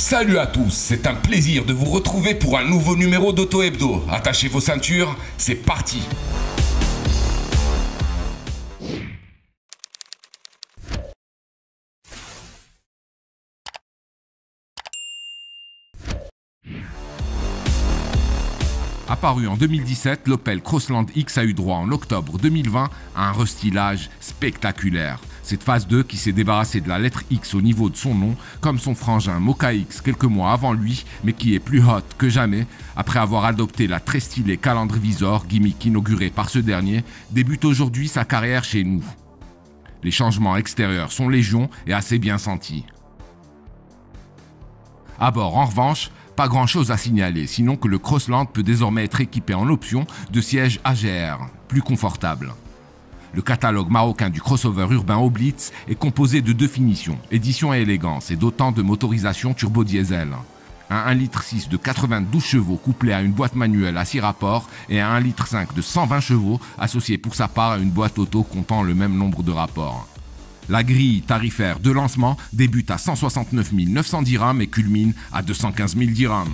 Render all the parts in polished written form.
Salut à tous, c'est un plaisir de vous retrouver pour un nouveau numéro d'Auto Hebdo. Attachez vos ceintures, c'est parti. Apparu en 2017, l'Opel Crossland X a eu droit en octobre 2020 à un restylage spectaculaire. Cette phase 2 qui s'est débarrassée de la lettre X au niveau de son nom, comme son frangin Mocha X quelques mois avant lui, mais qui est plus hot que jamais, après avoir adopté la très stylée calandre visor, gimmick inaugurée par ce dernier, débute aujourd'hui sa carrière chez nous. Les changements extérieurs sont légion et assez bien sentis. À bord, en revanche, pas grand chose à signaler, sinon que le Crossland peut désormais être équipé en option de sièges AGR, plus confortables. Le catalogue marocain du crossover urbain Oblitz est composé de deux finitions, édition et élégance, et d'autant de motorisation turbo-diesel. Un 1,6 litre de 92 chevaux couplé à une boîte manuelle à 6 rapports et un 1,5 litre de 120 chevaux associé pour sa part à une boîte auto comptant le même nombre de rapports. La grille tarifaire de lancement débute à 169 900 dirhams et culmine à 215 000 dirhams.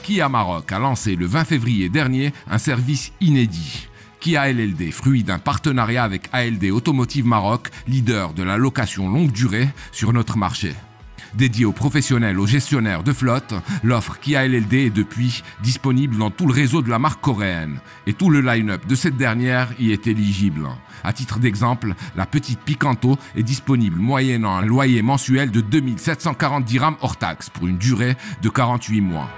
Kia Maroc a lancé le 20 février dernier un service inédit. Kia LLD, fruit d'un partenariat avec ALD Automotive Maroc, leader de la location longue durée sur notre marché. Dédié aux professionnels, aux gestionnaires de flotte, l'offre Kia LLD est depuis disponible dans tout le réseau de la marque coréenne. Et tout le line-up de cette dernière y est éligible. À titre d'exemple, la petite Picanto est disponible moyennant un loyer mensuel de 2740 dirhams hors taxe pour une durée de 48 mois.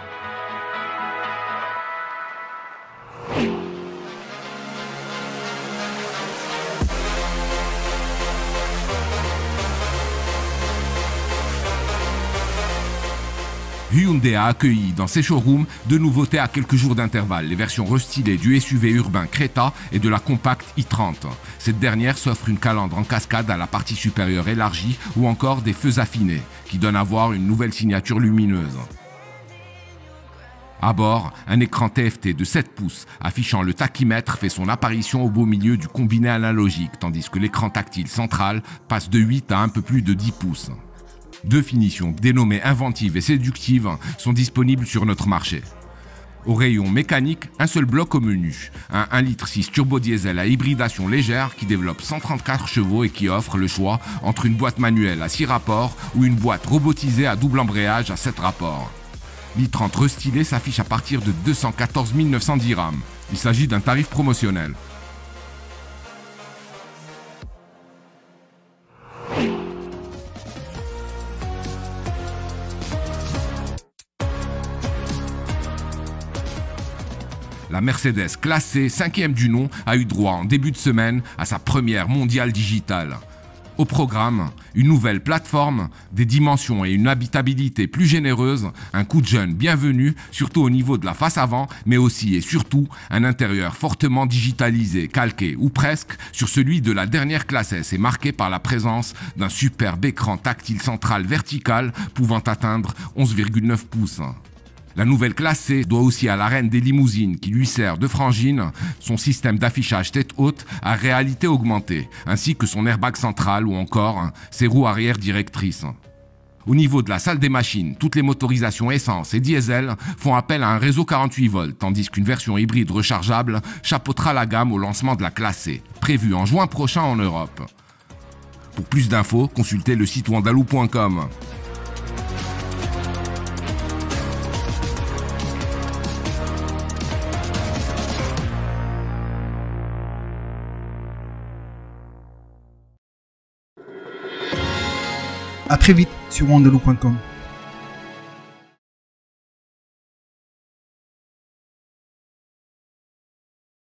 Hyundai a accueilli dans ses showrooms deux nouveautés à quelques jours d'intervalle, les versions restylées du SUV urbain Creta et de la compacte i30. Cette dernière s'offre une calandre en cascade à la partie supérieure élargie ou encore des feux affinés qui donnent à voir une nouvelle signature lumineuse. À bord, un écran TFT de 7 pouces affichant le tachymètre fait son apparition au beau milieu du combiné analogique, tandis que l'écran tactile central passe de 8 à un peu plus de 10 pouces. Deux finitions dénommées inventives et séductives sont disponibles sur notre marché. Au rayon mécanique, un seul bloc au menu, un 1,6 litre turbo diesel à hybridation légère qui développe 134 chevaux et qui offre le choix entre une boîte manuelle à 6 rapports ou une boîte robotisée à double embrayage à 7 rapports. L'i30 restylé s'affiche à partir de 214 900 dirhams. Il s'agit d'un tarif promotionnel. La Mercedes classée 5e du nom a eu droit en début de semaine à sa première mondiale digitale. Au programme, une nouvelle plateforme, des dimensions et une habitabilité plus généreuses, un coup de jeune bienvenu, surtout au niveau de la face avant, mais aussi et surtout un intérieur fortement digitalisé, calqué ou presque sur celui de la dernière classe S et marqué par la présence d'un superbe écran tactile central vertical pouvant atteindre 11,9 pouces. La nouvelle classe C doit aussi à la reine des limousines qui lui sert de frangine son système d'affichage tête haute à réalité augmentée, ainsi que son airbag central ou encore ses roues arrière directrices. Au niveau de la salle des machines, toutes les motorisations essence et diesel font appel à un réseau 48 volts, tandis qu'une version hybride rechargeable chapeautera la gamme au lancement de la classe C, prévue en juin prochain en Europe. Pour plus d'infos, consultez le site wandaloo.com. À très vite sur wandaloo.com.